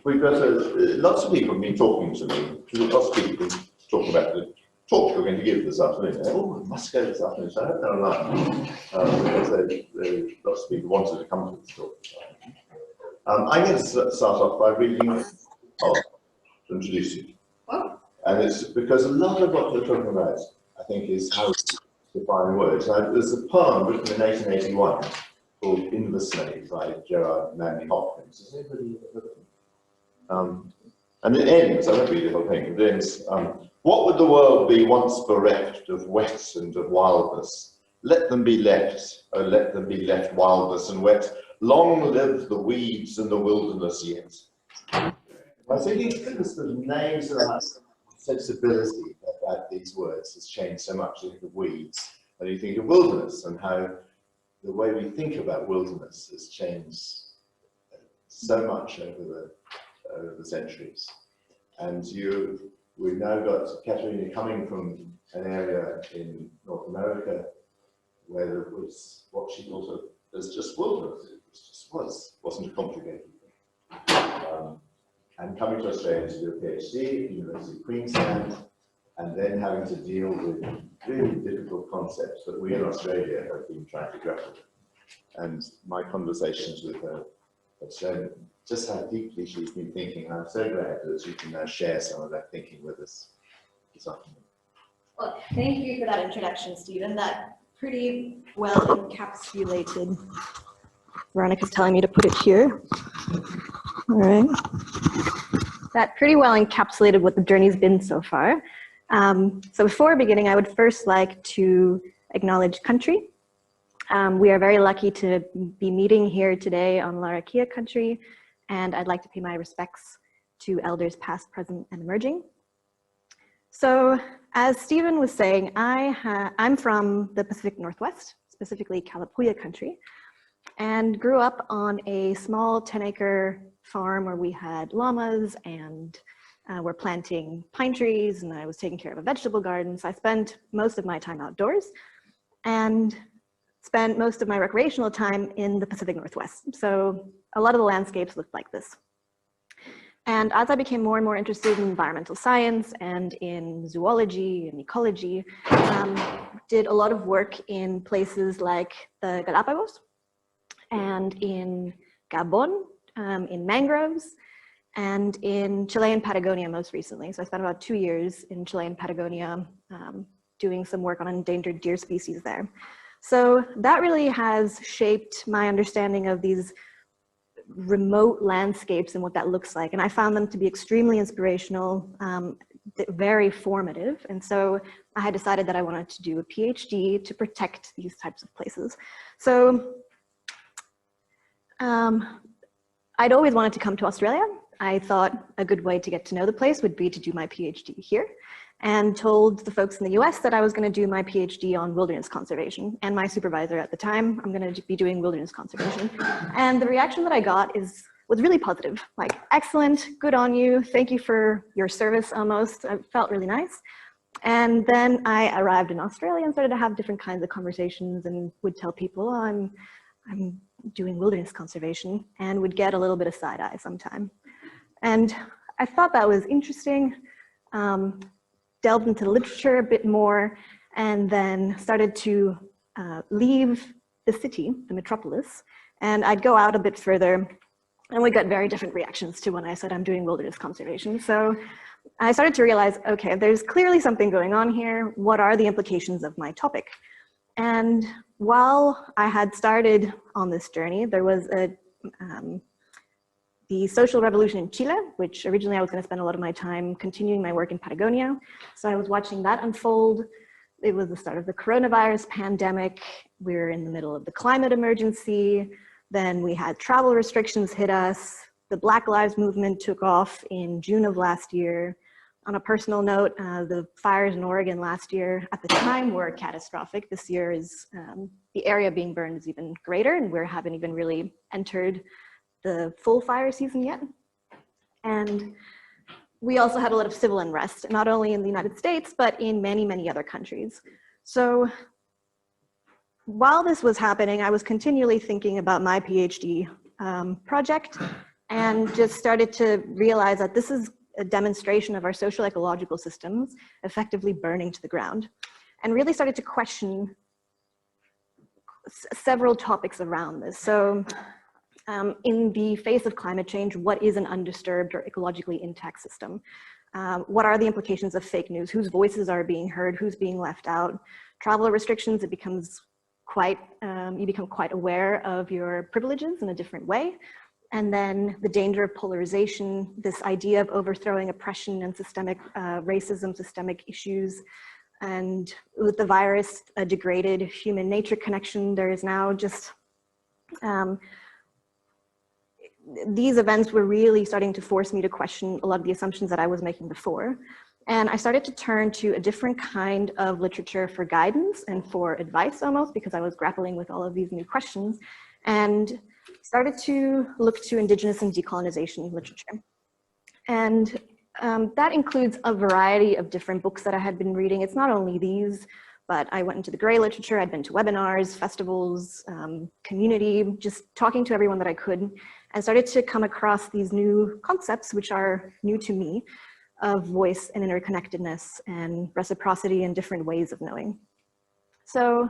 we've got lots of people have been talking to me. Lots of people talking about the talk we're going to give this afternoon. Oh, I must go this afternoon, so I hope they're online. Because lots of people wanted to come to this talk. I'm going to start off by reading a poem to introduce you. And it's because a lot of what we're talking about, I think, is how to define words. Now, there's a poem written in 1881 called In the Slave by Gerard Manley Hopkins. Has anybody ever heard of him? And it ends, I won't read the whole thing, it ends, what would the world be once bereft of wet and of wildness? Let them be left, oh let them be left wildness and wet. Long live the weeds and the wilderness yet. I think you think the names of the sensibility about these words has changed so much. You think of weeds, and you think of wilderness, and how the way we think about wilderness has changed so much over the centuries. And we've now got Katharina coming from an area in North America where there was what she thought of as just wilderness. It wasn't a complicated thing. And coming to Australia to do a PhD at the University of Queensland, and then having to deal with really difficult concepts that we in Australia have been trying to grapple with. And my conversations with her have shown just how deeply she's been thinking. I'm so glad that she can now share some of that thinking with us this afternoon. Well, thank you for that introduction, Stephen. That pretty well encapsulated. Veronica's telling me to put it here. All right. That pretty well encapsulated what the journey's been so far. So before beginning, I would first like to acknowledge country. We are very lucky to be meeting here today on Larrakia country, and I'd like to pay my respects to elders past, present, and emerging. So as Stephen was saying, I'm from the Pacific Northwest, specifically Kalapuya country, and grew up on a small 10-acre farm where we had llamas and we're planting pine trees, and I was taking care of a vegetable garden. So I spent most of my time outdoors and spent most of my recreational time in the Pacific Northwest. So a lot of the landscapes looked like this. And as I became more and more interested in environmental science and in zoology and ecology, did a lot of work in places like the Galapagos and in Gabon, in mangroves, and in Chilean Patagonia most recently. So I spent about 2 years in Chilean Patagonia doing some work on endangered deer species there. So that really has shaped my understanding of these remote landscapes and what that looks like. And I found them to be extremely inspirational, very formative. And so I had decided that I wanted to do a PhD to protect these types of places. So I'd always wanted to come to Australia. I thought a good way to get to know the place would be to do my PhD here, and told the folks in the US that I was going to do my PhD on wilderness conservation. And my supervisor at the time, I'm going to be doing wilderness conservation. And the reaction that I got was really positive, like, excellent, good on you, thank you for your service almost. It felt really nice. And then I arrived in Australia and started to have different kinds of conversations and would tell people, oh, I'm doing wilderness conservation, and would get a little bit of side eye sometime. And I thought that was interesting. Delved into the literature a bit more, and then started to leave the city, the metropolis, and I'd go out a bit further, and we got very different reactions to when I said I'm doing wilderness conservation. So I started to realize, okay, there's clearly something going on here. What are the implications of my topic? And while I had started on this journey, there was the social revolution in Chile, which originally I was going to spend a lot of my time continuing my work in Patagonia. So I was watching that unfold. It was the start of the coronavirus pandemic. We were in the middle of the climate emergency. Then we had travel restrictions hit us. The Black Lives Movement took off in June of last year. On a personal note, the fires in Oregon last year at the time were catastrophic. This year is, the area being burned is even greater, and we haven't even really entered the full fire season yet. And we also had a lot of civil unrest, not only in the United States, but in many, many other countries. So while this was happening, I was continually thinking about my PhD project and just started to realize that this is a demonstration of our social ecological systems effectively burning to the ground, and really started to question several topics around this. So in the face of climate change, what is an undisturbed or ecologically intact system? What are the implications of fake news? Whose voices are being heard? Who's being left out? Travel restrictions, it becomes quite, you become quite aware of your privileges in a different way. And then the danger of polarization, this idea of overthrowing oppression and systemic racism, systemic issues. And with the virus, a degraded human nature connection, there is now just, these events were really starting to force me to question a lot of the assumptions that I was making before. And I started to turn to a different kind of literature for guidance and for advice almost, because I was grappling with all of these new questions, and started to look to indigenous and decolonization literature. And that includes a variety of different books that I had been reading. It's not only these, but I went into the gray literature, I'd been to webinars, festivals, community, just talking to everyone that I could, and started to come across these new concepts, which are new to me, of voice and interconnectedness and reciprocity and different ways of knowing. So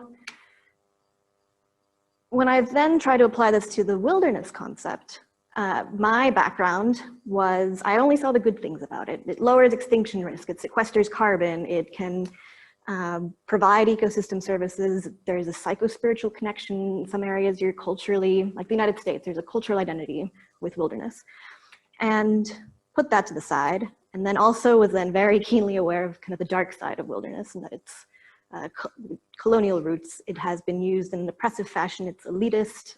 when I then try to apply this to the wilderness concept, my background was, I only saw the good things about it. It lowers extinction risk, it sequesters carbon, it can provide ecosystem services. There's a psycho-spiritual connection. In some areas you're culturally, like the United States, there's a cultural identity with wilderness. And put that to the side. And then also was then very keenly aware of kind of the dark side of wilderness, and that it's colonial roots. It has been used in an oppressive fashion. It's elitist.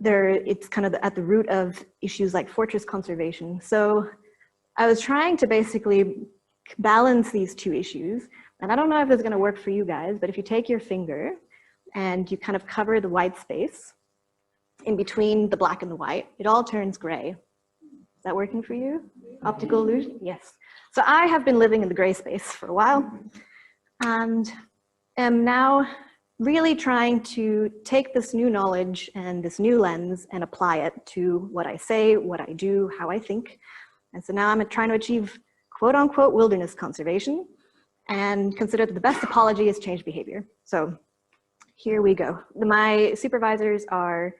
It's kind of at the root of issues like fortress conservation. So I was trying to basically balance these two issues. And I don't know if it's going to work for you guys, but if you take your finger and you kind of cover the white space in between the black and the white, it all turns gray. Is that working for you? Optical illusion? Yes. So I have been living in the gray space for a while, and am now really trying to take this new knowledge and this new lens and apply it to what I say, what I do, how I think. And so now I'm trying to achieve quote unquote wilderness conservation, and consider that the best apology is change behavior. So here we go. My supervisors are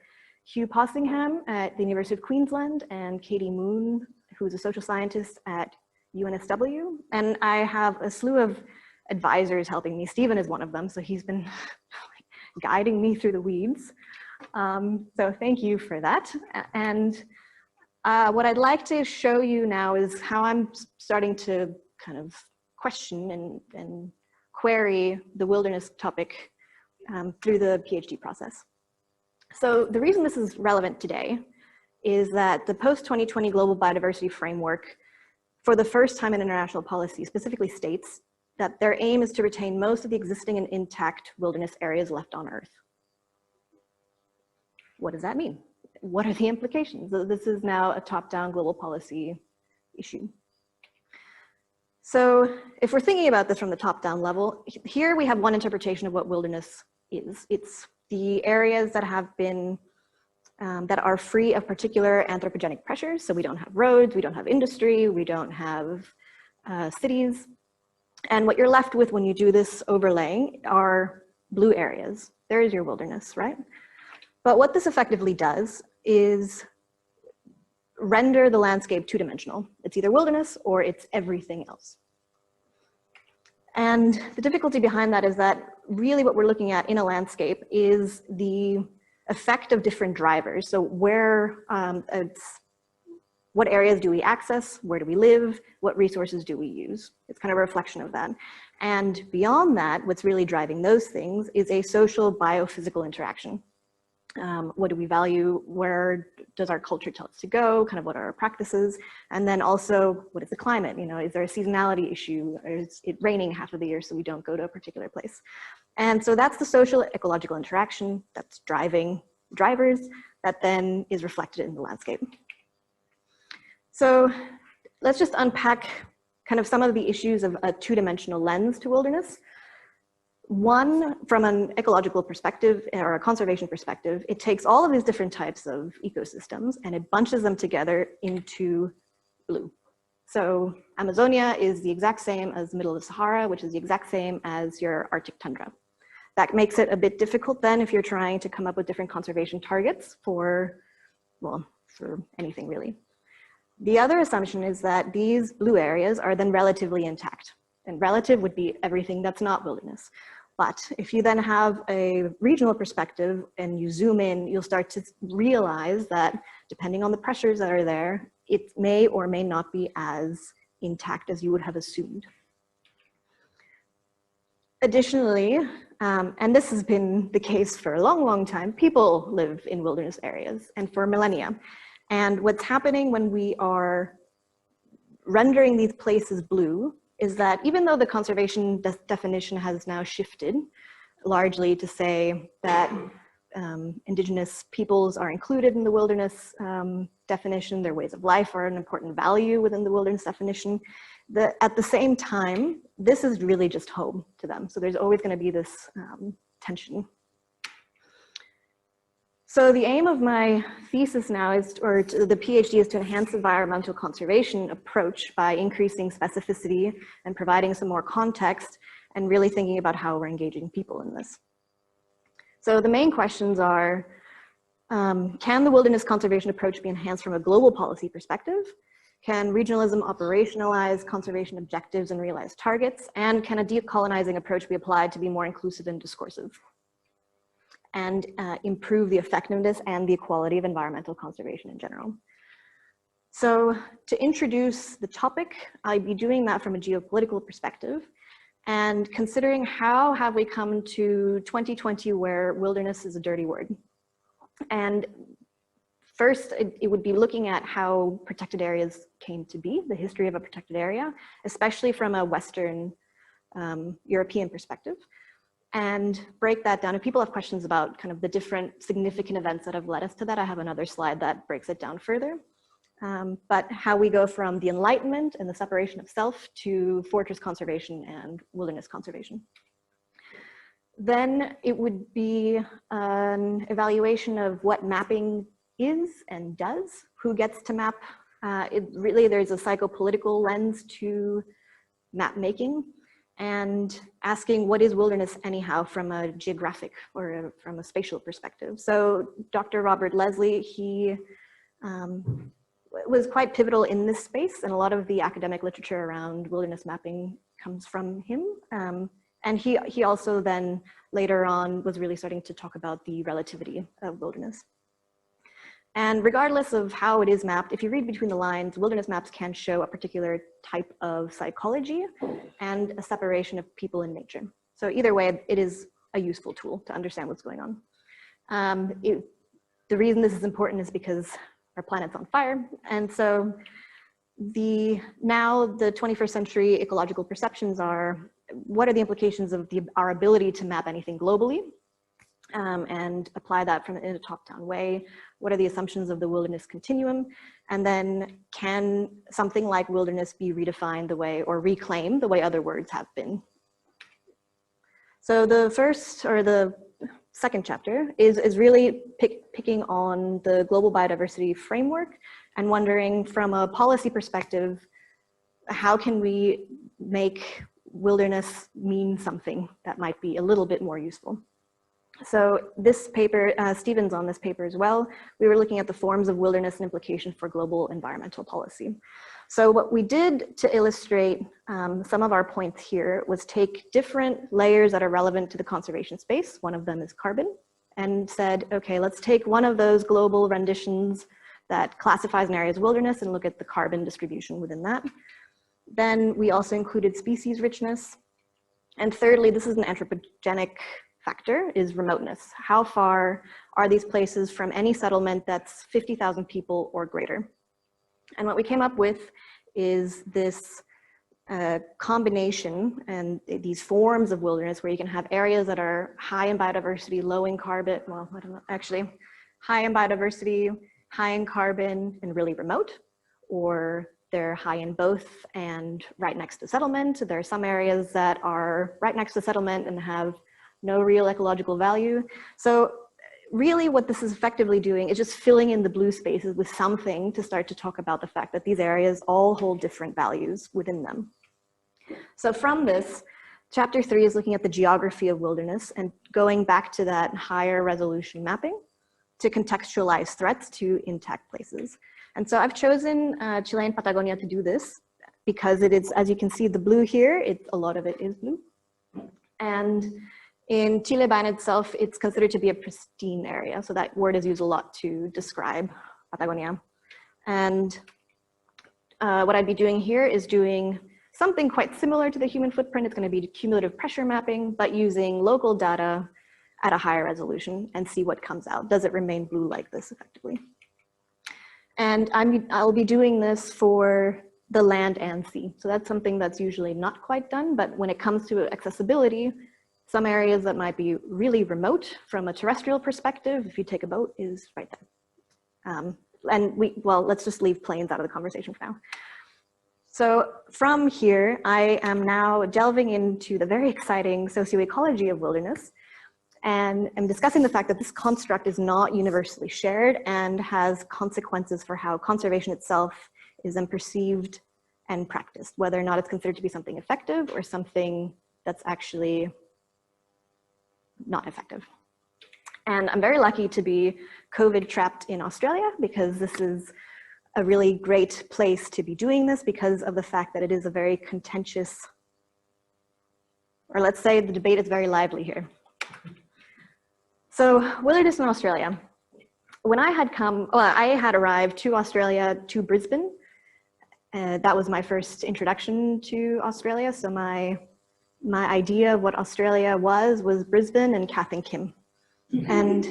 Hugh Possingham at the University of Queensland and Katie Moon, who's a social scientist at UNSW. And I have a slew of advisors helping me. Stephen is one of them, so he's been guiding me through the weeds. So thank you for that. And what I'd like to show you now is how I'm starting to kind of question and query the wilderness topic through the PhD process. So the reason this is relevant today is that the post-2020 global biodiversity framework, for the first time in international policy, specifically states that their aim is to retain most of the existing and intact wilderness areas left on Earth. What does that mean? What are the implications? This is now a top-down global policy issue. So if we're thinking about this from the top-down level, here we have one interpretation of what wilderness is. It's the areas that have been, that are free of particular anthropogenic pressures. So we don't have roads, we don't have industry, we don't have cities. And what you're left with when you do this overlaying are blue areas. There is your wilderness, right? But what this effectively does is render the landscape two-dimensional. It's either wilderness or it's everything else. And the difficulty behind that is that really what we're looking at in a landscape is the effect of different drivers. So where, what areas do we access? Where do we live? What resources do we use? It's kind of a reflection of that. And beyond that, what's really driving those things is a social biophysical interaction. What do we value? Where does our culture tell us to go? Kind of what are our practices? And then also, what is the climate? You know, is there a seasonality issue? Or is it raining half of the year so we don't go to a particular place? And so that's the social ecological interaction that's driving drivers that then is reflected in the landscape. So let's just unpack kind of some of the issues of a two-dimensional lens to wilderness. One, from an ecological perspective or a conservation perspective, it takes all of these different types of ecosystems and it bunches them together into blue. So Amazonia is the exact same as the middle of Sahara, which is the exact same as your Arctic tundra. That makes it a bit difficult then if you're trying to come up with different conservation targets for, well, for anything really. The other assumption is that these blue areas are then relatively intact. And relative would be everything that's not wilderness. But if you then have a regional perspective and you zoom in, you'll start to realize that depending on the pressures that are there, it may or may not be as intact as you would have assumed. Additionally, and this has been the case for a long, long time, people live in wilderness areas and for millennia. And what's happening when we are rendering these places blue is that even though the conservation definition has now shifted largely to say that indigenous peoples are included in the wilderness definition, their ways of life are an important value within the wilderness definition, at the same time, this is really just home to them. So there's always going to be this tension. So the aim of my thesis now is, or the PhD, is to enhance environmental conservation approach by increasing specificity and providing some more context and really thinking about how we're engaging people in this. So the main questions are, can the wilderness conservation approach be enhanced from a global policy perspective? Can regionalism operationalize conservation objectives and realize targets? And can a decolonizing approach be applied to be more inclusive and discursive? And improve the effectiveness and the equality of environmental conservation in general. So to introduce the topic, I'd be doing that from a geopolitical perspective and considering how have we come to 2020 where wilderness is a dirty word. And first, it would be looking at how protected areas came to be, the history of a protected area, especially from a Western European perspective. And break that down. If people have questions about kind of the different significant events that have led us to that, I have another slide that breaks it down further. But how we go from the Enlightenment and the separation of self to fortress conservation and wilderness conservation. Then it would be an evaluation of what mapping is and does, who gets to map. Really, there's a psychopolitical lens to map making. And asking what is wilderness anyhow from a geographic or from a spatial perspective. So Dr. Robert Leslie, he was quite pivotal in this space, and a lot of the academic literature around wilderness mapping comes from him. And he also then later on was really starting to talk about the relativity of wilderness. And regardless of how it is mapped, if you read between the lines, wilderness maps can show a particular type of psychology and a separation of people and nature. So either way, it is a useful tool to understand what's going on. The reason this is important is because our planet's on fire. And so now the 21st century ecological perceptions are, what are the implications of our ability to map anything globally? And apply that in a top-down way. What are the assumptions of the wilderness continuum? And then can something like wilderness be redefined the way, or reclaimed the way other words have been? So the first, or the second chapter is really picking on the global biodiversity framework and wondering from a policy perspective, how can we make wilderness mean something that might be a little bit more useful? So this paper, Stephen's on this paper as well, we were looking at the forms of wilderness and implication for global environmental policy. So what we did to illustrate some of our points here was take different layers that are relevant to the conservation space, one of them is carbon, and said, okay, let's take one of those global renditions that classifies an area as wilderness and look at the carbon distribution within that. Then we also included species richness. And thirdly, this is an anthropogenic factor, is remoteness. How far are these places from any settlement that's 50,000 people or greater? And what we came up with is this combination and these forms of wilderness where you can have areas that are high in biodiversity, low in carbon, well, I don't know, actually, high in biodiversity, high in carbon, and really remote, or they're high in both and right next to settlement. There are some areas that are right next to settlement and have no real ecological value. So really what this is effectively doing is just filling in the blue spaces with something to start to talk about the fact that these areas all hold different values within them. So from this, chapter 3 is looking at the geography of wilderness and going back to that higher resolution mapping to contextualize threats to intact places. And so I've chosen Chilean Patagonia to do this because it is, as you can see, the blue here, a lot of it is blue. And in Chile by itself, it's considered to be a pristine area. So that word is used a lot to describe Patagonia. And what I'd be doing here is doing something quite similar to the human footprint. It's going to be cumulative pressure mapping, but using local data at a higher resolution and see what comes out. Does it remain blue like this effectively? And I'll be doing this for the land and sea. So that's something that's usually not quite done, but when it comes to accessibility, some areas that might be really remote from a terrestrial perspective, if you take a boat, is right there. Well, let's just leave planes out of the conversation for now. So from here, I am now delving into the very exciting socioecology of wilderness, and I'm discussing the fact that this construct is not universally shared and has consequences for how conservation itself is then perceived and practiced, whether or not it's considered to be something effective or something that's actually not effective. And I'm very lucky to be COVID trapped in Australia because this is a really great place to be doing this because of the fact that it is a very contentious, or let's say the debate is very lively here. So wilderness in Australia. When I had I had arrived to Australia, to Brisbane. That was my first introduction to Australia. So my idea of what Australia was Brisbane and Kath and Kim. And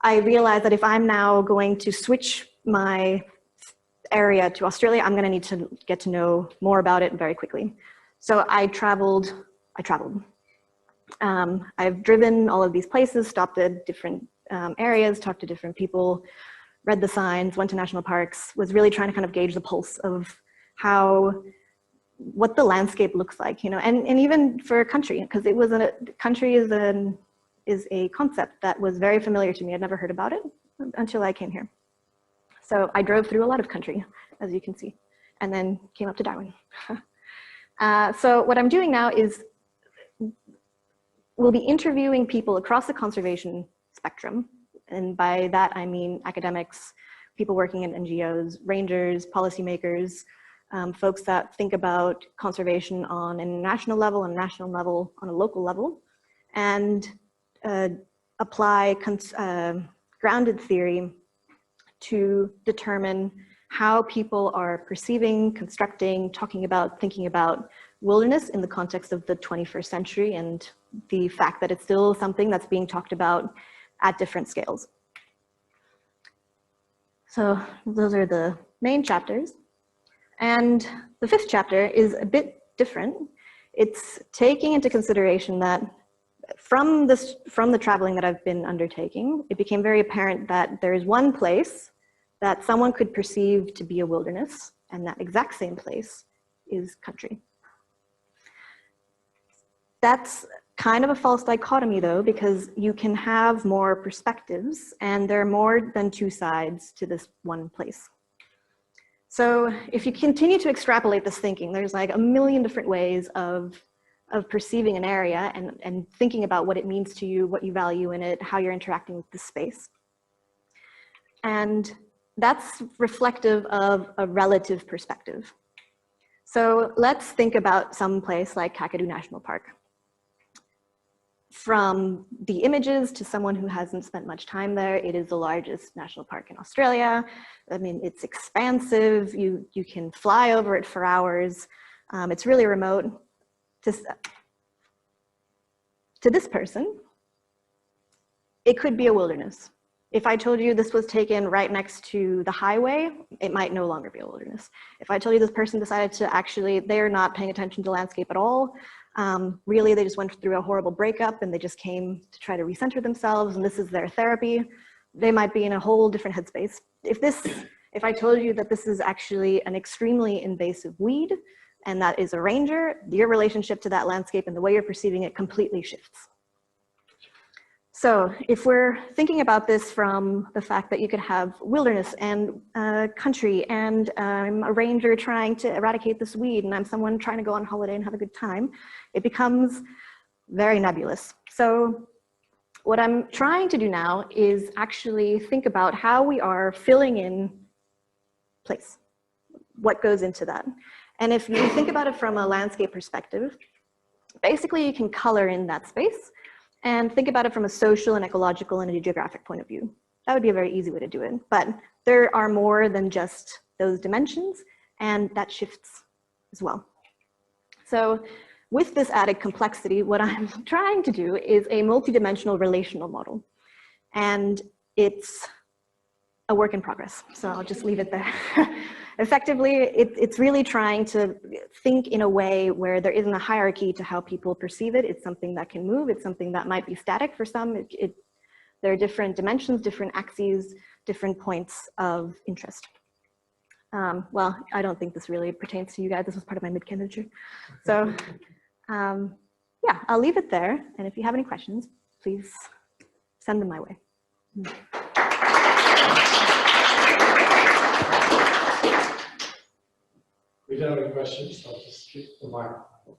I realized that if I'm now going to switch my area to Australia, I'm going to need to get to know more about it very quickly. So I traveled. I've driven all of these places, stopped at different areas, talked to different people, read the signs, went to national parks, was really trying to kind of gauge the pulse of what the landscape looks like, you know, and even for a country, because it was country is a concept that was very familiar to me. I'd never heard about it until I came here. So I drove through a lot of country, as you can see, and then came up to Darwin. So what I'm doing now is we'll be interviewing people across the conservation spectrum. And by that, I mean academics, people working in NGOs, rangers, policymakers, folks that think about conservation on a national level, on a national level, on a local level, and apply grounded theory to determine how people are perceiving, constructing, talking about, thinking about wilderness in the context of the 21st century and the fact that it's still something that's being talked about at different scales. So those are the main chapters. And the 5th chapter is a bit different. It's taking into consideration that from the traveling that I've been undertaking, it became very apparent that there is one place that someone could perceive to be a wilderness, and that exact same place is country. That's kind of a false dichotomy though, because you can have more perspectives and there are more than 2 sides to this one place. So if you continue to extrapolate this thinking, there's like a million different ways of perceiving an area and thinking about what it means to you, what you value in it, how you're interacting with the space. And that's reflective of a relative perspective. So let's think about some place like Kakadu National Park. From the images to someone who hasn't spent much time there, it is the largest national park in Australia. I mean, it's expansive. You can fly over it for hours. It's really remote. To this person, it could be a wilderness. If I told you this was taken right next to the highway, it might no longer be a wilderness. If I told you this person decided to actually, they're not paying attention to landscape at all, really they just went through a horrible breakup and they just came to try to recenter themselves and this is their therapy, they might be in a whole different headspace. If If I told you that this is actually an extremely invasive weed and that is a ranger, your relationship to that landscape and the way you're perceiving it completely shifts. So if we're thinking about this from the fact that you could have wilderness and country, and I'm a ranger trying to eradicate this weed, and I'm someone trying to go on holiday and have a good time, it becomes very nebulous. So what I'm trying to do now is actually think about how we are filling in place, what goes into that. And if you think about it from a landscape perspective, basically you can color in that space and think about it from a social and ecological and a geographic point of view. That would be a very easy way to do it. But there are more than just those dimensions, and that shifts as well. So with this added complexity, what I'm trying to do is a multidimensional relational model. And it's a work in progress, so I'll just leave it there. Effectively, it's really trying to think in a way where there isn't a hierarchy to how people perceive it. It's something that can move. It's something that might be static for some. There are different dimensions, different axes, different points of interest. Well, I don't think this really pertains to you guys. This was part of my mid-candidature. So yeah, I'll leave it there. And if you have any questions, please send them my way. We don't have any questions, I'll just keep the microphone.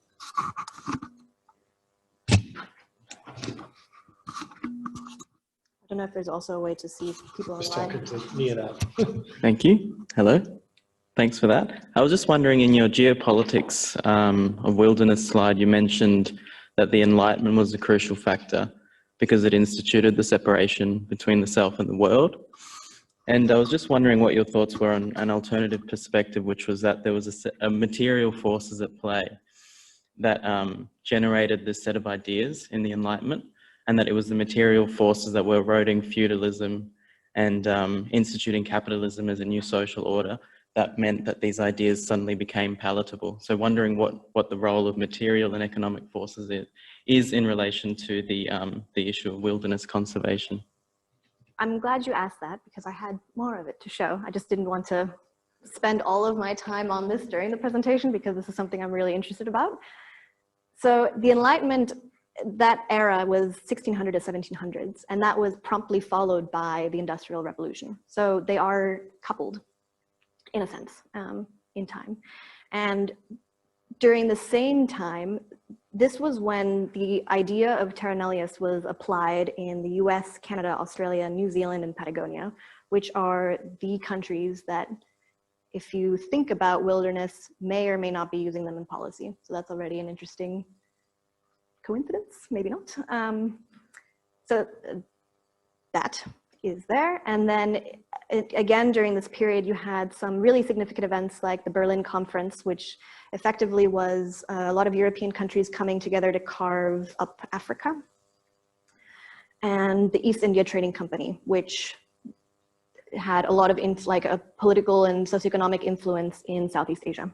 I don't know if there's also a way to see people Just online. talking to Mia now. Thank you. Hello. Thanks for that. I was just wondering, in your geopolitics of wilderness slide, you mentioned that the Enlightenment was a crucial factor because it instituted the separation between the self and the world. And I was just wondering what your thoughts were on an alternative perspective, which was that there was a material forces at play that generated this set of ideas in the Enlightenment, and that it was the material forces that were eroding feudalism and instituting capitalism as a new social order that meant that these ideas suddenly became palatable. So wondering what the role of material and economic forces is in relation to the issue of wilderness conservation. I'm glad you asked that because I had more of it to show. I just didn't want to spend all of my time on this during the presentation because this is something I'm really interested about. So the Enlightenment, that era was 1600 to 1700s, and that was promptly followed by the Industrial Revolution. So they are coupled in a sense in time. And during the same time, this was when the idea of terra nullius was applied in the US, Canada, Australia, New Zealand, and Patagonia, which are the countries that, if you think about wilderness, may or may not be using them in policy. So that's already an interesting coincidence, maybe not. So that is there. And then again, during this period, you had some really significant events like the Berlin Conference, which effectively was a lot of European countries coming together to carve up Africa, and the East India Trading Company, which had a lot of a political and socioeconomic influence in Southeast Asia.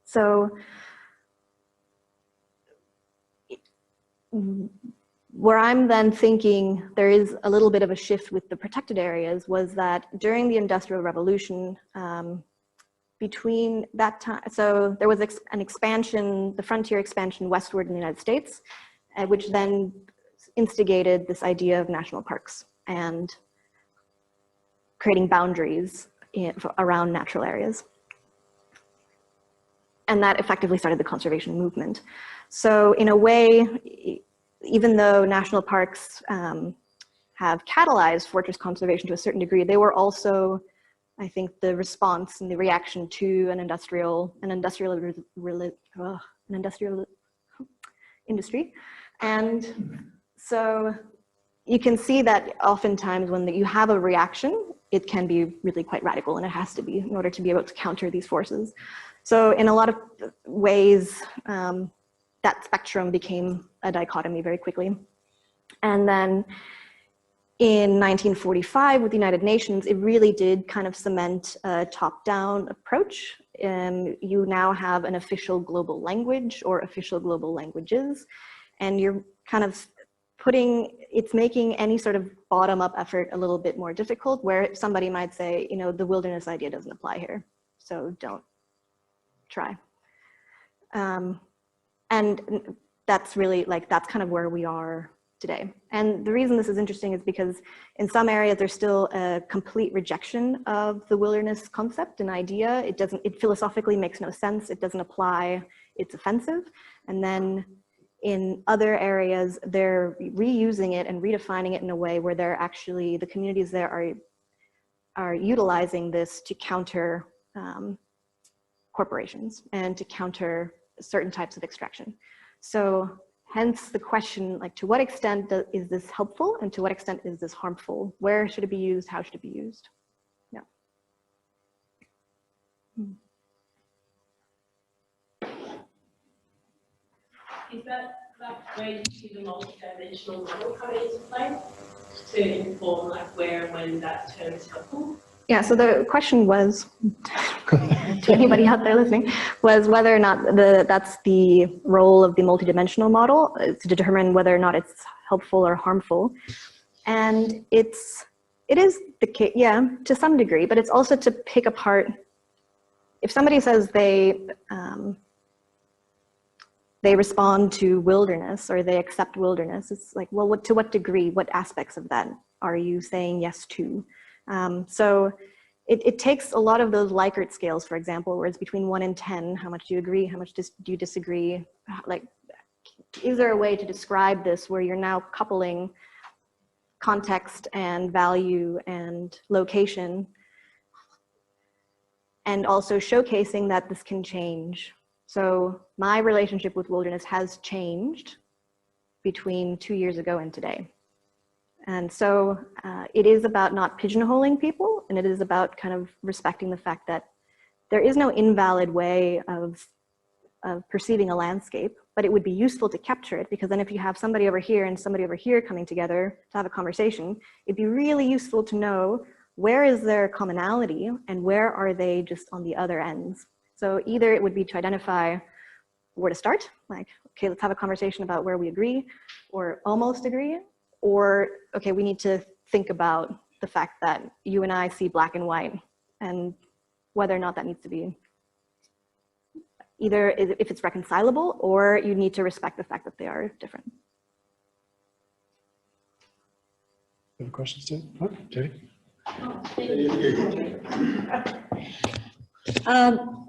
So where I'm then thinking there is a little bit of a shift with the protected areas was that during the Industrial Revolution, between that time, so there was an expansion, the frontier expansion westward in the United States, which then instigated this idea of national parks and creating boundaries around natural areas. And that effectively started the conservation movement. So in a way, even though national parks have catalyzed fortress conservation to a certain degree, they were also, I think, the response and the reaction to an industrial industry. And so you can see that oftentimes when you have a reaction, it can be really quite radical, and it has to be in order to be able to counter these forces. So in a lot of ways, that spectrum became a dichotomy very quickly. And then in 1945 with the United Nations, it really did kind of cement a top-down approach. You now have an official global language or official global languages, and you're kind of it's making any sort of bottom-up effort a little bit more difficult, where somebody might say, you know, the wilderness idea doesn't apply here, so don't try. And that's really, like, that's kind of where we are today. And the reason this is interesting is because in some areas there's still a complete rejection of the wilderness concept and idea. It philosophically makes no sense, it doesn't apply, it's offensive. And then in other areas, they're reusing it and redefining it in a way where they're actually, the communities there are utilizing this to counter corporations and to counter certain types of extraction. So hence the question, like, to what extent is this helpful and to what extent is this harmful? Where should it be used? How should it be used? Yeah. Is that where you see the multi-dimensional model coming into play to inform, like, where and when that term is helpful? Yeah, so the question was, to anybody out there listening, was whether or not that's the role of the multidimensional model to determine whether or not it's helpful or harmful. And it is the case, yeah, to some degree, but it's also to pick apart. If somebody says they respond to wilderness or they accept wilderness, it's like, well, to what degree, what aspects of that are you saying yes to? So it takes a lot of those Likert scales, for example, where it's between 1 and 10, how much do you agree, how much do you disagree? Like, is there a way to describe this where you're now coupling context and value and location, and also showcasing that this can change? So my relationship with wilderness has changed between 2 years ago and today. And so it is about not pigeonholing people, and it is about kind of respecting the fact that there is no invalid way of perceiving a landscape, but it would be useful to capture it, because then if you have somebody over here and somebody over here coming together to have a conversation, it'd be really useful to know where is their commonality and where are they just on the other ends. So either it would be to identify where to start, like, okay, let's have a conversation about where we agree or almost agree, or, okay, we need to think about the fact that you and I see black and white, and whether or not that needs to be either if it's reconcilable, or you need to respect the fact that they are different. Any questions, Tim? Oh, Jay?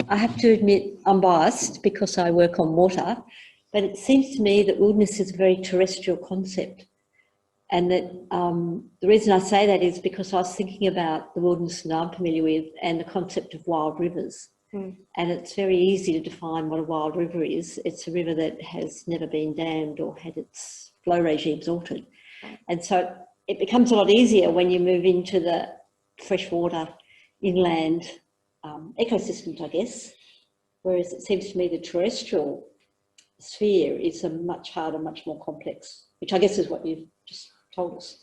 I have to admit I'm biased because I work on water, but it seems to me that wilderness is a very terrestrial concept. And that the reason I say that is because I was thinking about the wilderness that I'm familiar with and the concept of wild rivers. And it's very easy to define what a wild river is. It's a river that has never been dammed or had its flow regimes altered. And so it becomes a lot easier when you move into the freshwater, inland ecosystems, I guess. Whereas it seems to me the terrestrial sphere is a much harder, much more complex, which I guess is what you've just told us.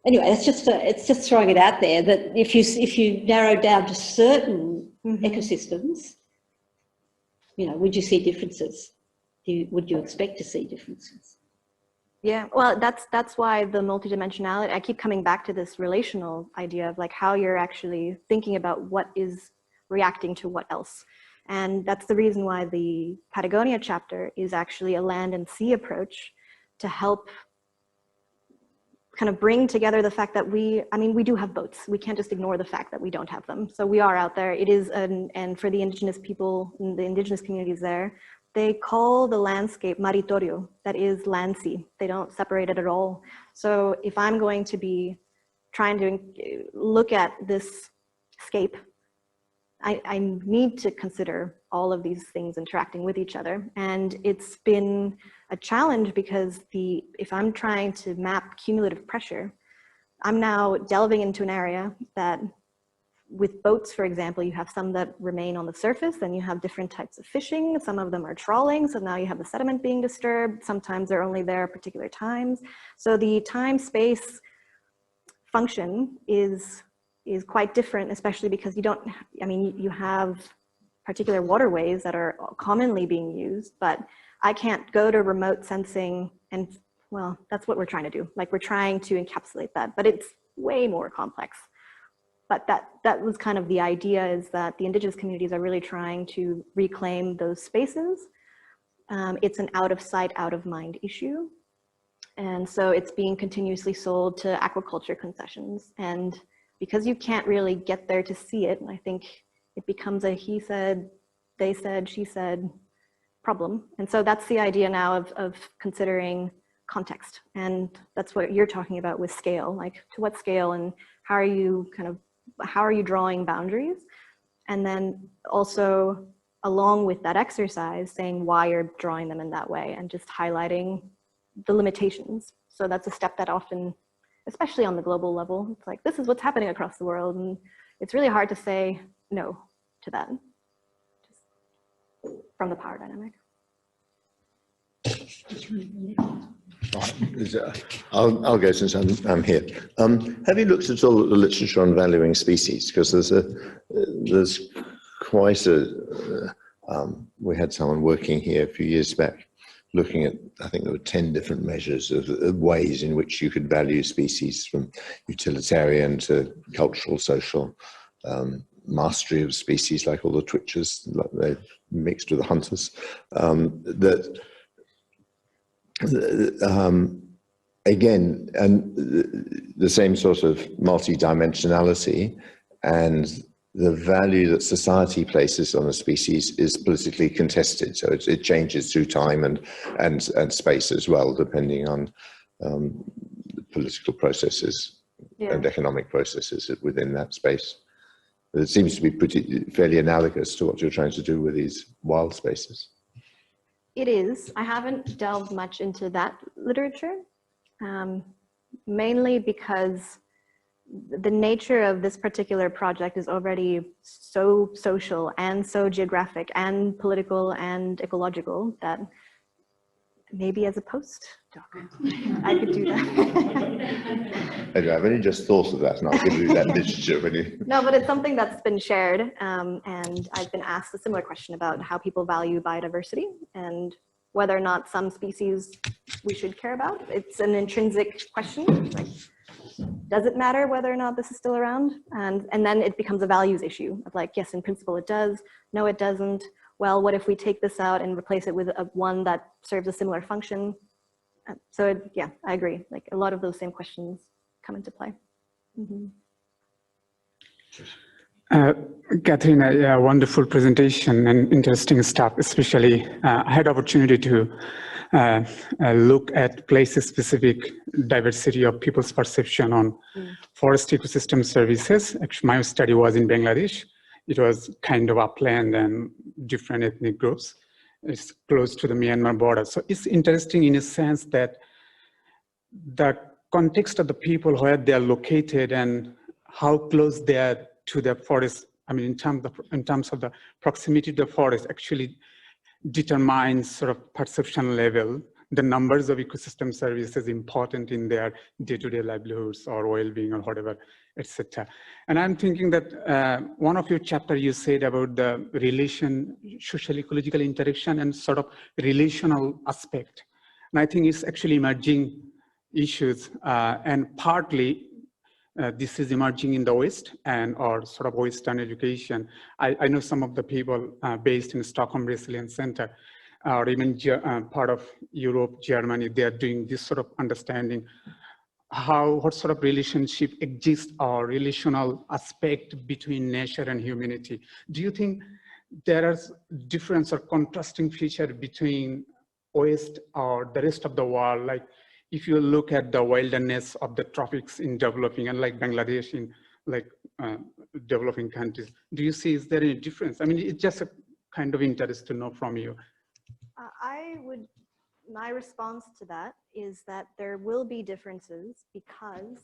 Anyway, it's just throwing it out there that if you narrow down to certain ecosystems, you know, would you see differences? Would you expect to see differences? Yeah, well, that's why the multidimensionality, I keep coming back to this relational idea of like how you're actually thinking about what is reacting to what else. And that's the reason why the Patagonia chapter is actually a land and sea approach to help kind of bring together the fact that we do have boats. We can't just ignore the fact that we don't have them. So we are out there. It is, and for the indigenous people, the indigenous communities there, they call the landscape Maritorio, that is land sea. They don't separate it at all. So if I'm going to be trying to look at this scape, I need to consider all of these things interacting with each other. And it's been a challenge because if I'm trying to map cumulative pressure, I'm now delving into an area that with boats, for example, you have some that remain on the surface, and you have different types of fishing. Some of them are trawling, so now you have the sediment being disturbed. Sometimes they're only there at particular times. So the time-space function is quite different, especially because you have particular waterways that are commonly being used, but I can't go to remote sensing and well, that's what we're trying to do. Like we're trying to encapsulate that, but it's way more complex. But that was kind of the idea, is that the indigenous communities are really trying to reclaim those spaces. It's an out of sight, out of mind issue. And so it's being continuously sold to aquaculture concessions. And because you can't really get there to see it, I think it becomes a he said, they said, she said problem. And so that's the idea now of considering context. And that's what you're talking about with scale, like to what scale and how are you drawing boundaries? And then also along with that exercise, saying why you're drawing them in that way and just highlighting the limitations. So that's a step that often, especially on the global level, it's like, this is what's happening across the world. And it's really hard to say no to that, just from the power dynamic. I'll go since I'm here. Have you looked at all at the literature on valuing species? Because there's quite a, we had someone working here a few years back looking at, I think there were 10 different measures of ways in which you could value species, from utilitarian to cultural, social, mastery of species, like all the twitchers, like they're mixed with the hunters, again, and the same sort of multi-dimensionality and the value that society places on a species is politically contested. So it changes through time and space as well, depending on the political processes and economic processes within that space. But it seems to be fairly analogous to what you're trying to do with these wild spaces. It is. I haven't delved much into that literature, mainly because the nature of this particular project is already so social and so geographic and political and ecological that maybe as a postdoc, I could do that. I've only just thought of that, and I'll give you that literature when you... No, but it's something that's been shared, and I've been asked a similar question about how people value biodiversity and whether or not some species we should care about. It's an intrinsic question, like, does it matter whether or not this is still around? And then it becomes a values issue of like, yes, in principle it does, no it doesn't. Well, what if we take this out and replace it with one that serves a similar function? So yeah, I agree. Like a lot of those same questions come into play. Mm-hmm. Katharina, yeah, wonderful presentation and interesting stuff. Especially, I had opportunity to look at place-specific diversity of people's perception on forest ecosystem services. Actually, my study was in Bangladesh. It was kind of upland and different ethnic groups. It's close to the Myanmar border. So it's interesting in a sense that the context of the people, where they are located and how close they are to the forest, I mean, in terms of the proximity to the forest, actually determines sort of perception level. The numbers of ecosystem services important in their day-to-day livelihoods or well-being or whatever, etc. And I'm thinking that one of your chapter you said about the social ecological interaction and sort of relational aspect. And I think it's actually emerging issues, and partly this is emerging in the West or sort of Western education. I know some of the people based in Stockholm Resilience Center or even part of Europe, Germany, they are doing this sort of understanding what sort of relationship exists or relational aspect between nature and humanity. Do you think there is difference or contrasting feature between West or the rest of the world? Like if you look at the wilderness of the tropics in developing and like Bangladesh in like developing countries, do you see, is there any difference? I mean, it's just a kind of interest to know from you. My response to that is that there will be differences because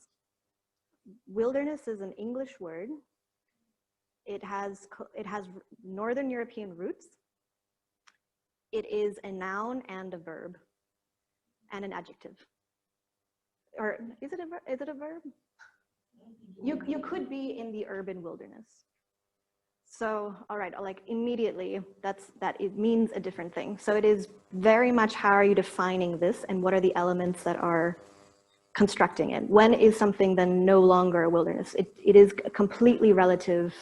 wilderness is an English word. It has Northern European roots. It is a noun and a verb and an adjective. Or is it a verb? You could be in the urban wilderness. So, all right, like immediately, that it means a different thing. So it is very much how are you defining this and what are the elements that are constructing it? When is something then no longer a wilderness? It is a completely relative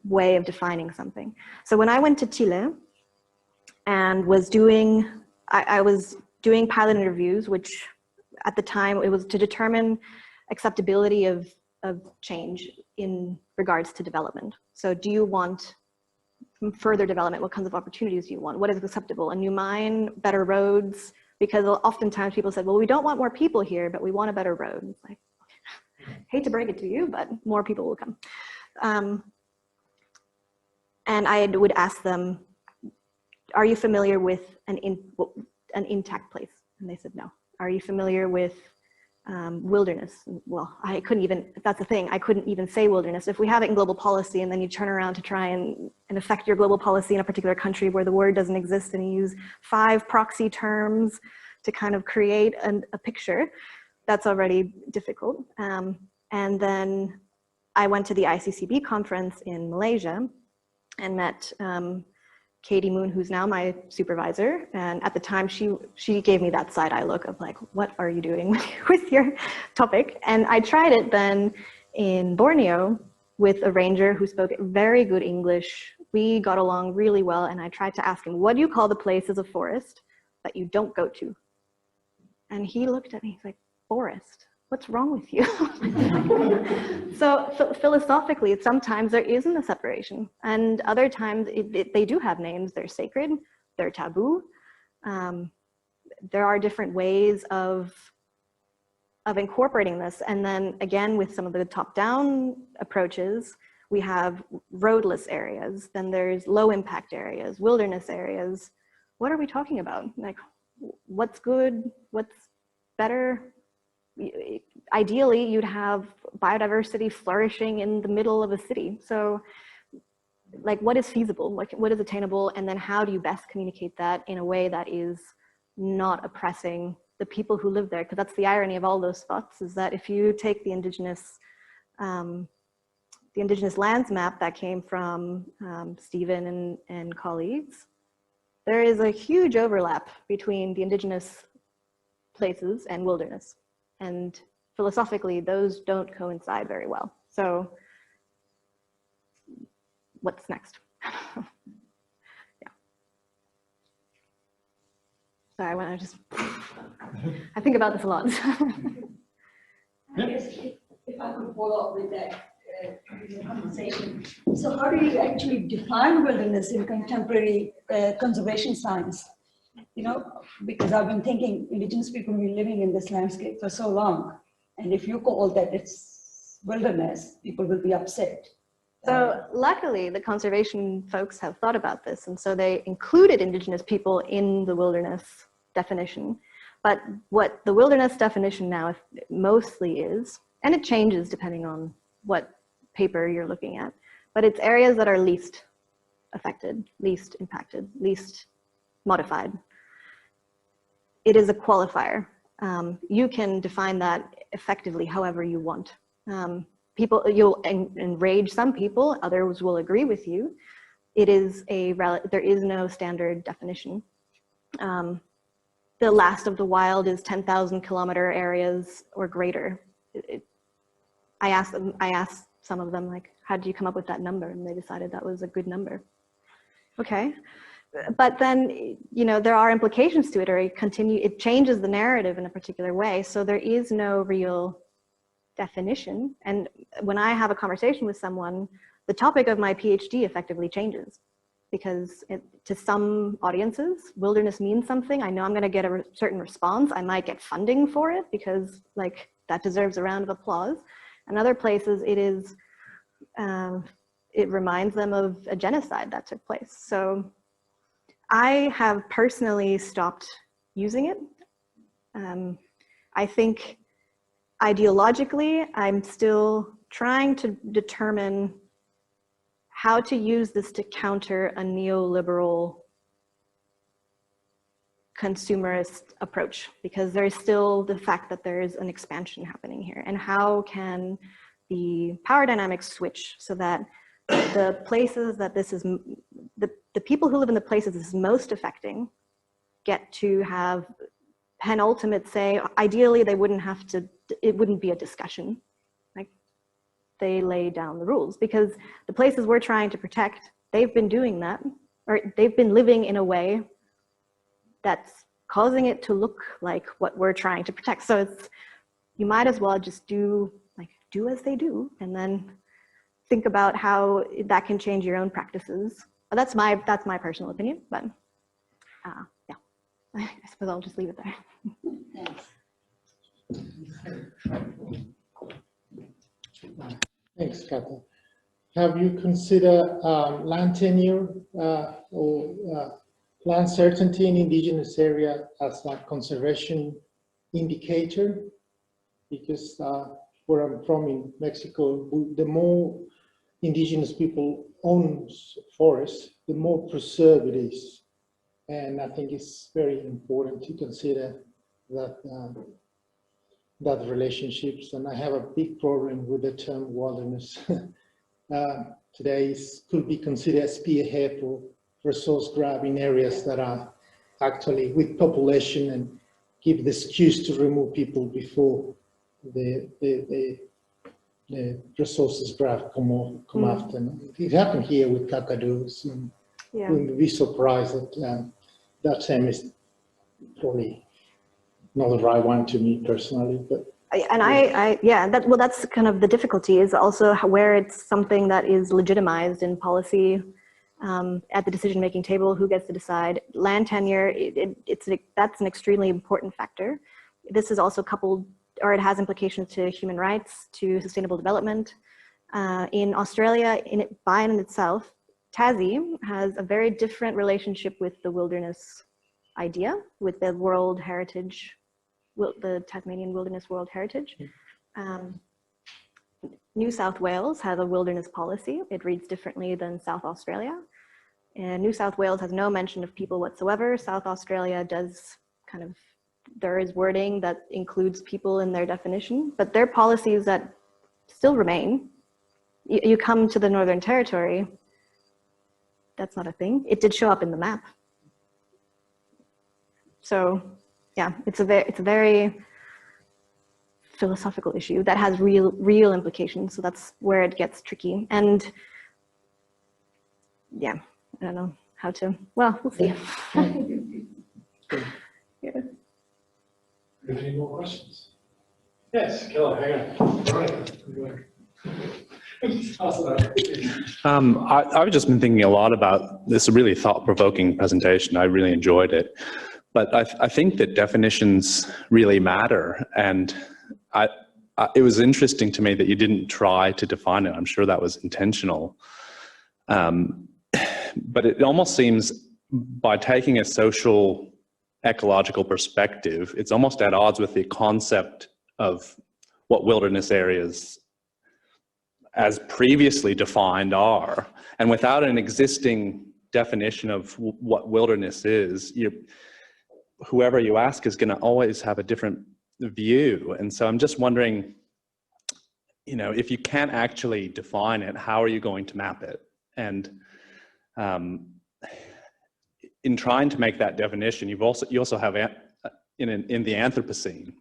way of defining something. So when I went to Chile and was doing, I was doing pilot interviews, which at the time it was to determine acceptability of change in regards to development. So do you want further development? What kinds of opportunities do you want? What is acceptable? A new mine, better roads? Because oftentimes people said, well, we don't want more people here, but we want a better road. It's like, hate to break it to you, but more people will come. And I would ask them, are you familiar with an intact place? And they said, no. Are you familiar with wilderness? Well, I couldn't even, that's the thing, I couldn't even say wilderness. If we have it in global policy and then you turn around to try and affect your global policy in a particular country where the word doesn't exist and you use 5 proxy terms to kind of create a picture, that's already difficult. And then I went to the ICCB conference in Malaysia and met Katie Moon, who's now my supervisor. And at the time, she gave me that side eye look of like, what are you doing with your topic? And I tried it then in Borneo with a ranger who spoke very good English. We got along really well. And I tried to ask him, what do you call the places of forest that you don't go to? And he looked at me, he's like, forest? What's wrong with you? So philosophically, sometimes there isn't a separation, and other times they do have names. They're sacred, they're taboo. There are different ways of incorporating this. And then again, with some of the top-down approaches, we have roadless areas, then there's low impact areas, wilderness areas. What are we talking about? Like, what's good, what's better? Ideally, you'd have biodiversity flourishing in the middle of a city. So like, what is feasible? What is attainable? And then how do you best communicate that in a way that is not oppressing the people who live there? Because that's the irony of all those spots, is that if you take the indigenous lands map that came from Stephen and colleagues, there is a huge overlap between the indigenous places and wilderness. And philosophically, those don't coincide very well. So what's next? Yeah. Sorry, I think about this a lot. I guess if I could follow up with that conversation. So how do you actually define wilderness in contemporary conservation science? You know, because I've been thinking indigenous people have been living in this landscape for so long. And if you call that it's wilderness, people will be upset. So luckily, the conservation folks have thought about this. And so they included indigenous people in the wilderness definition. But what the wilderness definition now mostly is, and it changes depending on what paper you're looking at, but it's areas that are least affected, least impacted, least modified. It is a qualifier. You can define that effectively however you want. You'll enrage some people, others will agree with you. There is no standard definition. The last of the wild is 10,000 kilometer areas or greater. I asked some of them, like, how did you come up with that number? And they decided that was a good number. Okay. But then, you know, there are implications to it, or it changes the narrative in a particular way. So there is no real definition. And when I have a conversation with someone, the topic of my PhD effectively changes, because to some audiences, wilderness means something. I know I'm going to get a certain response. I might get funding for it because, like, that deserves a round of applause. And other places, it reminds them of a genocide that took place. So I have personally stopped using it. I think ideologically, I'm still trying to determine how to use this to counter a neoliberal consumerist approach, because there is still the fact that there is an expansion happening here. And how can the power dynamics switch so that the places that this is, the people who live in the places this is most affecting get to have penultimate say. Ideally, they wouldn't have to, it wouldn't be a discussion. Like, they lay down the rules, because the places we're trying to protect, they've been doing that, or they've been living in a way that's causing it to look like what we're trying to protect. So it's, you might as well just do as they do, and then think about how that can change your own practices. That's my personal opinion, but yeah, I suppose I'll just leave it there. Thanks, Katha. Have you considered land tenure or land certainty in indigenous area as a conservation indicator? Because where I'm from in Mexico, the more indigenous people own forests, the more preserved it is. And I think it's very important to consider that that relationships. And I have a big problem with the term wilderness. Today could be considered a spearhead for resource grab in areas that are actually with population, and give the excuse to remove people before the resources grab come after. It happened here with cakadoos, and Yeah. we would be surprised that that term is probably not the right one to me personally, but. That's kind of the difficulty, is also where it's something that is legitimized in policy at the decision-making table. Who gets to decide land tenure? That's an extremely important factor. This is also coupled, or it has implications to human rights, to sustainable development. In Australia, by and in itself, Tassie has a very different relationship with the wilderness idea, with the World Heritage, the Tasmanian Wilderness World Heritage. New South Wales has a wilderness policy. It reads differently than South Australia. And New South Wales has no mention of people whatsoever. South Australia does kind of, there is wording that includes people in their definition, but their policies that still remain. You come to the Northern Territory, that's not a thing. It did show up in the map. So yeah, it's a very philosophical issue that has real implications. So that's where it gets tricky. And yeah, I don't know how to, well, we'll see. Yeah. Any more questions? Yes, Keller, hang on. I've just been thinking a lot about this really thought-provoking presentation. I really enjoyed it. But I think that definitions really matter. And it was interesting to me that you didn't try to define it. I'm sure that was intentional. But it almost seems, by taking a social ecological perspective, it's almost at odds with the concept of what wilderness areas as previously defined are. And without an existing definition of what wilderness is, whoever you ask is going to always have a different view. And so I'm just wondering, if you can't actually define it, how are you going to map it? And in trying to make that definition, you also have in the Anthropocene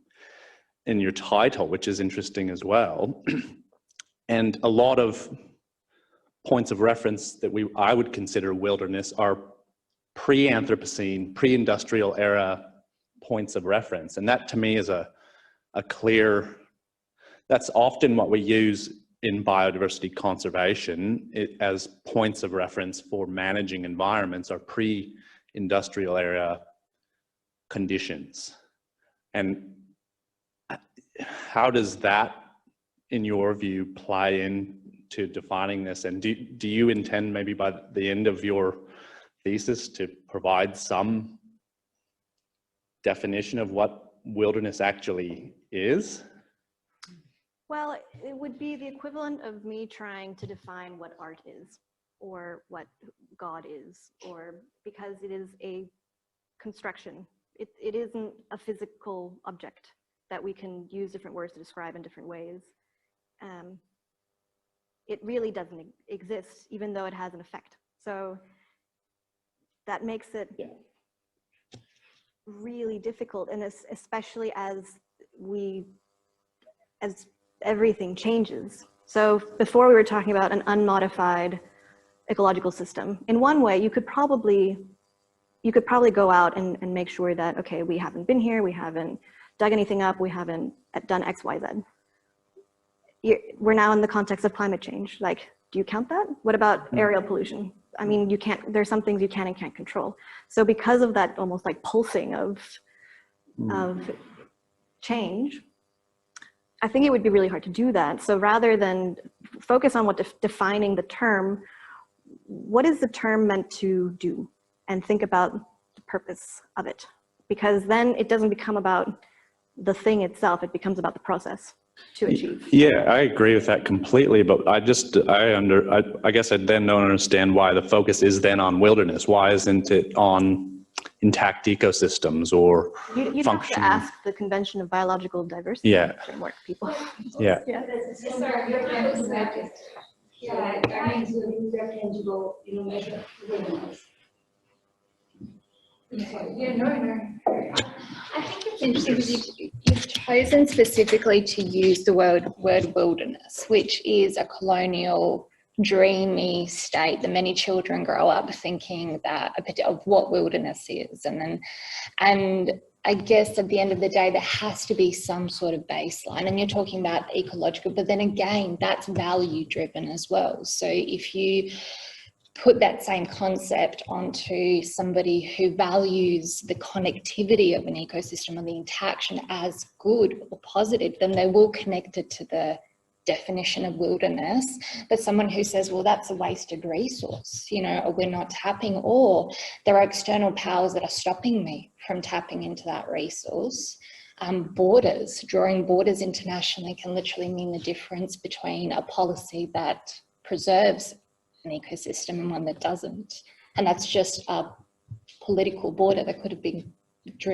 in your title, which is interesting as well. And a lot of points of reference that I would consider wilderness are pre-Anthropocene, pre-industrial era points of reference. And that to me is a clear, that's often what we use in biodiversity conservation as points of reference for managing environments, are pre-industrial era conditions. And how does that, in your view, play into defining this? And do you intend, maybe by the end of your thesis, to provide some definition of what wilderness actually is? Well, it would be the equivalent of me trying to define what art is, or what God is, or because it is a construction. It isn't a physical object that we can use different words to describe in different ways. it really doesn't exist, even though it has an effect. So that makes it really difficult, and especially as everything changes. So before we were talking about an unmodified ecological system. In one way, you could probably go out and make sure that, okay, we haven't been here, we haven't dug anything up, we haven't done X, Y, Z. We're now in the context of climate change. Like, do you count that? What about aerial pollution? I mean, you can't, there's some things you can and can't control. So because of that almost like pulsing of change, I think it would be really hard to do that. So rather than focus on defining the term, what is the term meant to do? And think about the purpose of it. Because then it doesn't become about the thing itself, it becomes about the process to achieve. Yeah, I agree with that completely, but I guess I then don't understand why the focus is then on wilderness. Why isn't it on intact ecosystems or You'd have to ask the Convention of Biological Diversity framework people. Yeah, that means you need a tangible, measure of wilderness. Yeah, no. I think it's interesting because you've chosen specifically to use the word wilderness, which is a colonial, dreamy state that many children grow up thinking of what wilderness is. And I guess at the end of the day, there has to be some sort of baseline, and you're talking about ecological, but then again, that's value driven as well. So if you put that same concept onto somebody who values the connectivity of an ecosystem or the interaction as good or positive, then they will connect it to the definition of wilderness. But someone who says, well, that's a wasted resource, or we're not tapping, or there are external powers that are stopping me from tapping into that resource. Drawing borders internationally can literally mean the difference between a policy that preserves an ecosystem and one that doesn't. And that's just a political border that could have been so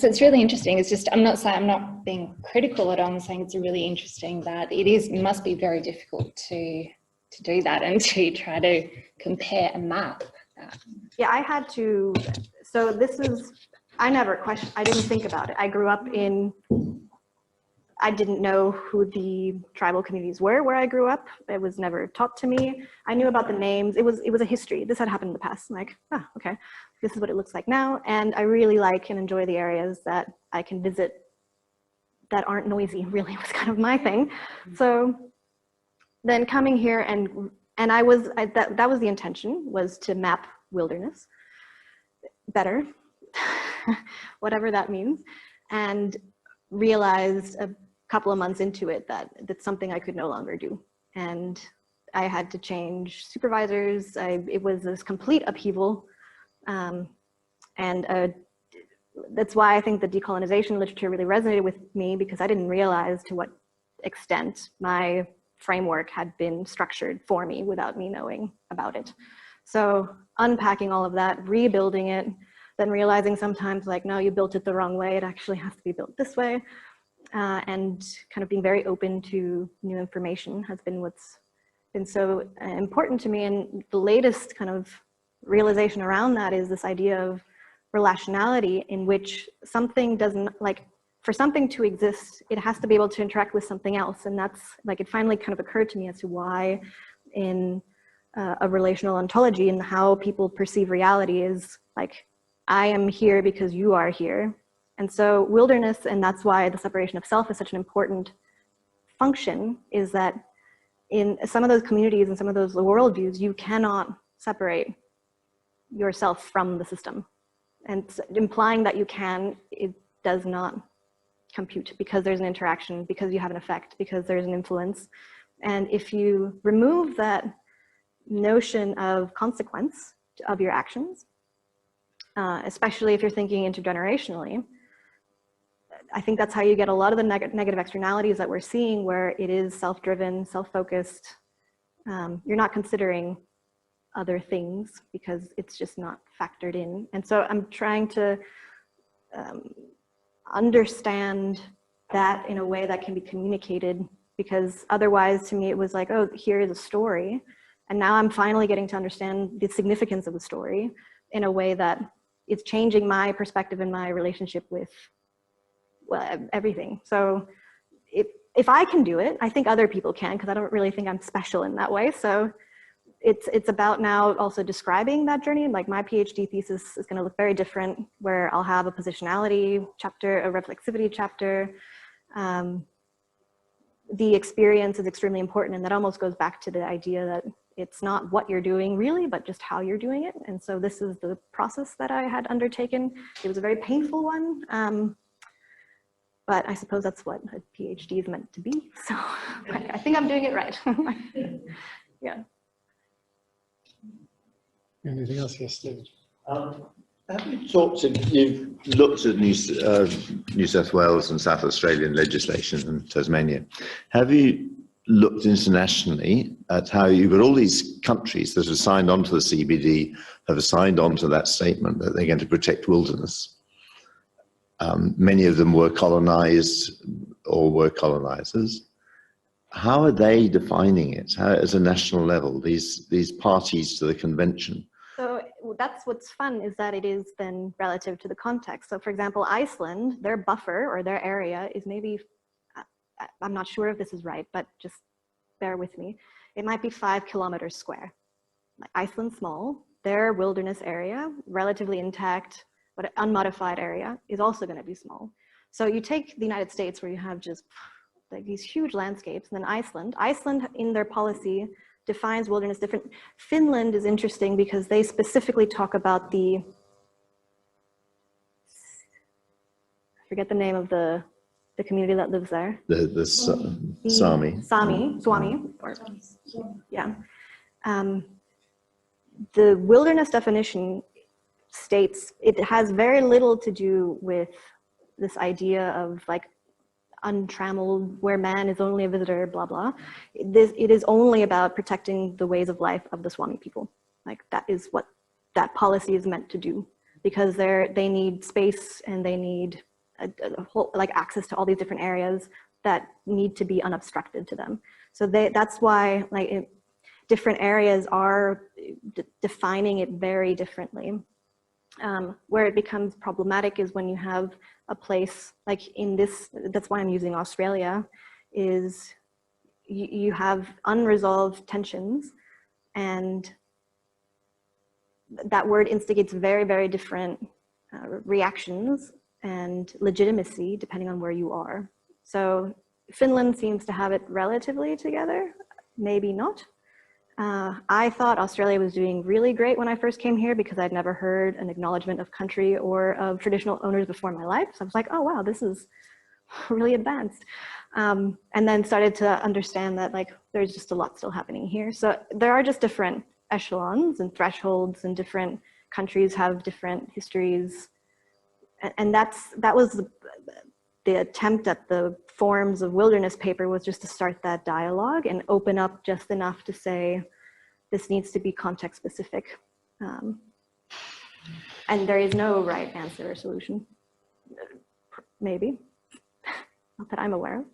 it's really interesting. It's just, I'm not being critical at all. I'm saying it's really interesting that it must be very difficult to do that and to try to compare and map that. Yeah, I had to, so this is, I didn't think about it. I grew up I didn't know who the tribal communities were where I grew up. It was never taught to me. I knew about the names. It was a history. This had happened in the past. I'm like, okay, this is what it looks like now. And I really like and enjoy the areas that I can visit that aren't noisy, really was kind of my thing. So then coming here and that was the intention, was to map wilderness better, whatever that means, and realized a couple of months into it that that's something I could no longer do. And I had to change supervisors. It was this complete upheaval. That's why I think the decolonization literature really resonated with me, because I didn't realize to what extent my framework had been structured for me without me knowing about it. So unpacking all of that, rebuilding it, then realizing sometimes like, no, you built it the wrong way. It actually has to be built this way. And kind of being very open to new information has been what's been so important to me. And the latest kind of realization around that is this idea of relationality, in which something doesn't, like, for something to exist, it has to be able to interact with something else. And that's like, it finally kind of occurred to me as to why in a relational ontology and how people perceive reality is like, I am here because you are here. And so wilderness, and that's why the separation of self is such an important function, is that in some of those communities and some of those worldviews, you cannot separate yourself from the system. And implying that you can, it does not compute, because there's an interaction, because you have an effect, because there's an influence. And if you remove that notion of consequence of your actions, especially if you're thinking intergenerationally, I think that's how you get a lot of the negative externalities that we're seeing, where it is self-driven, self-focused. You're not considering other things because it's just not factored in. And so I'm trying to understand that in a way that can be communicated because otherwise to me it was like, oh, here is a story. And now I'm finally getting to understand the significance of the story in a way that it's changing my perspective and my relationship with, well, everything. So if I can do it, I think other people can, because I don't really think I'm special in that way. So it's about now also describing that journey. Like my PhD thesis is going to look very different, where I'll have a positionality chapter, a reflexivity chapter. The experience is extremely important, and that almost goes back to the idea that it's not what you're doing really, but just how you're doing it. And so this is the process that I had undertaken. It was a very painful one. But I suppose that's what a PhD is meant to be. So I think I'm doing it right. Yeah. Anything else? Yes, David. Have you you've looked at New South Wales and South Australian legislation and Tasmania. Have you looked internationally at how you've got all these countries that have signed on to the CBD, have signed on to that statement that they're going to protect wilderness? Many of them were colonized or were colonizers. How are they defining it as a national level, these parties to the convention? So that's what's fun, is that it is then relative to the context. So for example, Iceland, their buffer or their area is maybe, I'm not sure if this is right, but just bear with me. It might be 5 kilometers square. Like Iceland's small, their wilderness area, relatively intact, but unmodified area, is also going to be small. So you take the United States, where you have just like these huge landscapes, and then Iceland in their policy defines wilderness different. Finland is interesting because they specifically talk about I forget the name of the community that lives there. The Sami. Swami, or, yeah. The wilderness definition states it has very little to do with this idea of like untrammeled, where man is only a visitor, blah, blah. It is only about protecting the ways of life of the Swami people. Like that is what that policy is meant to do, because they need space and they need a whole, like access to all these different areas that need to be unobstructed to them. So that's why like different areas are defining it very differently. Where it becomes problematic is when you have a place like in this, that's why I'm using Australia, is you have unresolved tensions, and that word instigates very, very different reactions and legitimacy depending on where you are. So Finland seems to have it relatively together, maybe not. I thought Australia was doing really great when I first came here, because I'd never heard an acknowledgement of country or of traditional owners before in my life. So I was like, oh wow, this is really advanced. And then started to understand that like there's just a lot still happening here. So there are just different echelons and thresholds, and different countries have different histories. And that was the attempt at the Forms of Wilderness paper, was just to start that dialogue and open up just enough to say, this needs to be context specific. And there is no right answer or solution. Maybe, not that I'm aware of.